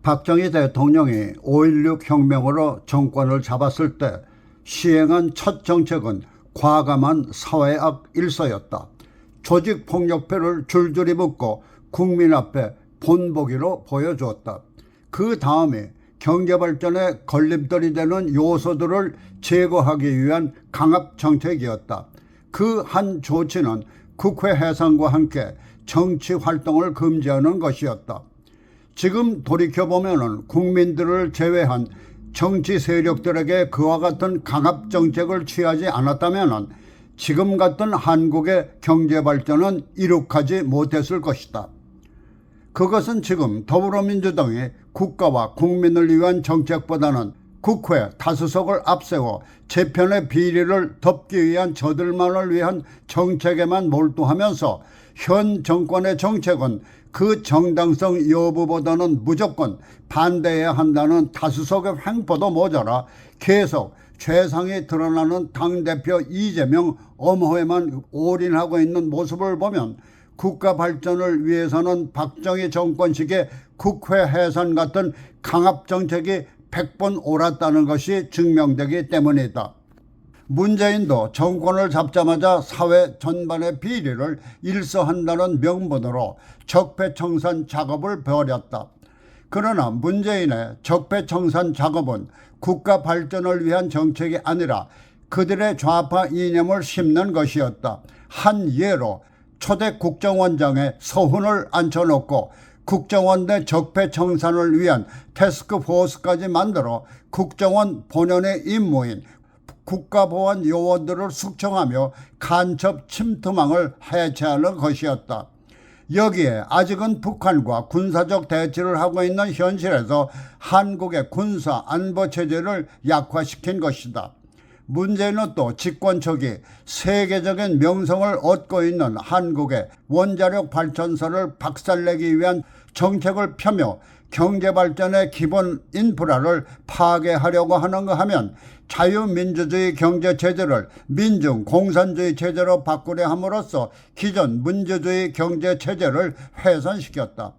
박정희 대통령이 5.16 혁명으로 정권을 잡았을 때 시행한 첫 정책은 과감한 사회악 일서였다. 조직폭력배를 줄줄이 묶고 국민 앞에 본보기로 보여주었다. 그 다음에 경제발전에 걸림돌이 되는 요소들을 제거하기 위한 강압정책이었다. 그 한 조치는 국회 해산과 함께 정치 활동을 금지하는 것이었다. 지금 돌이켜보면 국민들을 제외한 정치 세력들에게 그와 같은 강압정책을 취하지 않았다면 지금 같은 한국의 경제발전은 이룩하지 못했을 것이다. 그것은 지금 더불어민주당이 국가와 국민을 위한 정책보다는 국회 다수석을 앞세워 재편의 비리를 덮기 위한 저들만을 위한 정책에만 몰두하면서 현 정권의 정책은 그 정당성 여부보다는 무조건 반대해야 한다는 다수석의 횡포도 모자라 계속 죄상이 드러나는 당대표 이재명 엄호에만 올인하고 있는 모습을 보면 국가 발전을 위해서는 박정희 정권식의 국회 해산 같은 강압정책이 100번 옳았다는 것이 증명되기 때문이다. 문재인도 정권을 잡자마자 사회 전반의 비리를 일서한다는 명분으로 적폐청산 작업을 벌였다. 그러나 문재인의 적폐청산 작업은 국가 발전을 위한 정책이 아니라 그들의 좌파 이념을 심는 것이었다. 한 예로 초대 국정원장의 서훈을 앉혀놓고 국정원 내 적폐청산을 위한 태스크포스까지 만들어 국정원 본연의 임무인 국가보안 요원들을 숙청하며 간첩 침투망을 해체하는 것이었다. 여기에 아직은 북한과 군사적 대치를 하고 있는 현실에서 한국의 군사 안보 체제를 약화시킨 것이다. 문제는 또 집권 초기 세계적인 명성을 얻고 있는 한국의 원자력 발전소를 박살내기 위한 정책을 펴며 경제발전의 기본 인프라를 파괴하려고 하는가 하면 자유민주주의 경제체제를 민중공산주의 체제로 바꾸려 함으로써 기존 민주주의 경제체제를 훼손시켰다.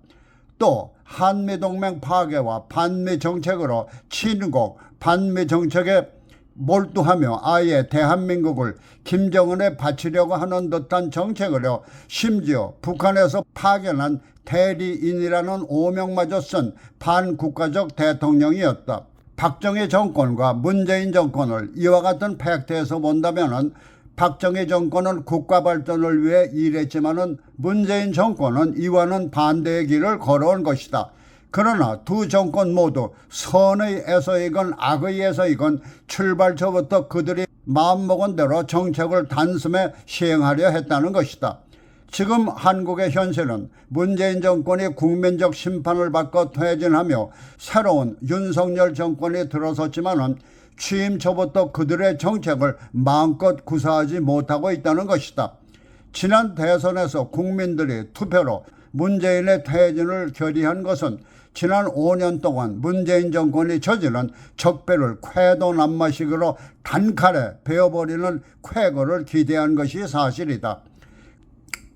또 한미동맹 파괴와 반미정책으로 친국 반미정책에 몰두하며 아예 대한민국을 김정은에 바치려고 하는 듯한 정책으로 심지어 북한에서 파견한 대리인이라는 오명마저 쓴 반국가적 대통령이었다. 박정희 정권과 문재인 정권을 이와 같은 팩트에서 본다면 박정희 정권은 국가 발전을 위해 일했지만 문재인 정권은 이와는 반대의 길을 걸어온 것이다. 그러나 두 정권 모두 선의에서이건 악의에서이건 출발처부터 그들이 마음먹은 대로 정책을 단숨에 시행하려 했다는 것이다. 지금 한국의 현실은 문재인 정권이 국민적 심판을 받고 퇴진하며 새로운 윤석열 정권이 들어섰지만 취임 초부터 그들의 정책을 마음껏 구사하지 못하고 있다는 것이다. 지난 대선에서 국민들이 투표로 문재인의 퇴진을 결의한 것은 지난 5년 동안 문재인 정권이 저지른 적폐를 쾌도난마식으로 단칼에 베어버리는 쾌거를 기대한 것이 사실이다.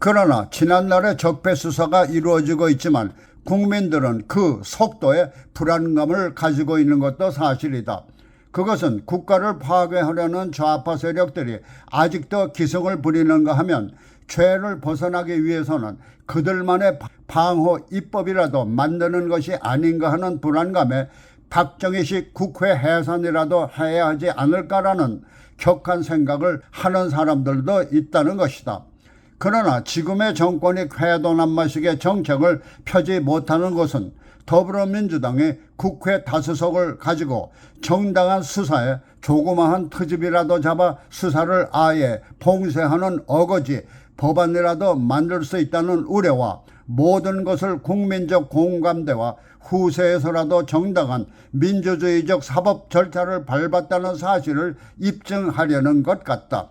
그러나 지난날의 적폐 수사가 이루어지고 있지만 국민들은 그 속도에 불안감을 가지고 있는 것도 사실이다. 그것은 국가를 파괴하려는 좌파 세력들이 아직도 기승을 부리는가 하면 죄를 벗어나기 위해서는 그들만의 방호 입법이라도 만드는 것이 아닌가 하는 불안감에 박정희식 국회 해산이라도 해야 하지 않을까라는 격한 생각을 하는 사람들도 있다는 것이다. 그러나 지금의 정권이 쾌도난마식의 정책을 펴지 못하는 것은 더불어민주당이 국회 다수석을 가지고 정당한 수사에 조그마한 트집이라도 잡아 수사를 아예 봉쇄하는 어거지 법안이라도 만들 수 있다는 우려와 모든 것을 국민적 공감대와 후세에서라도 정당한 민주주의적 사법 절차를 밟았다는 사실을 입증하려는 것 같다.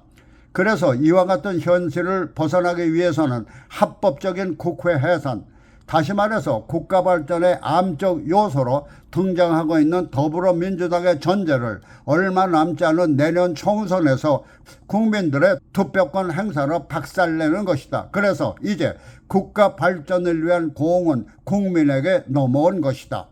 그래서 이와 같은 현실을 벗어나기 위해서는 합법적인 국회 해산, 다시 말해서 국가 발전의 암적 요소로 등장하고 있는 더불어민주당의 존재를 얼마 남지 않은 내년 총선에서 국민들의 투표권 행사로 박살내는 것이다. 그래서 이제 국가 발전을 위한 공은 국민에게 넘어온 것이다.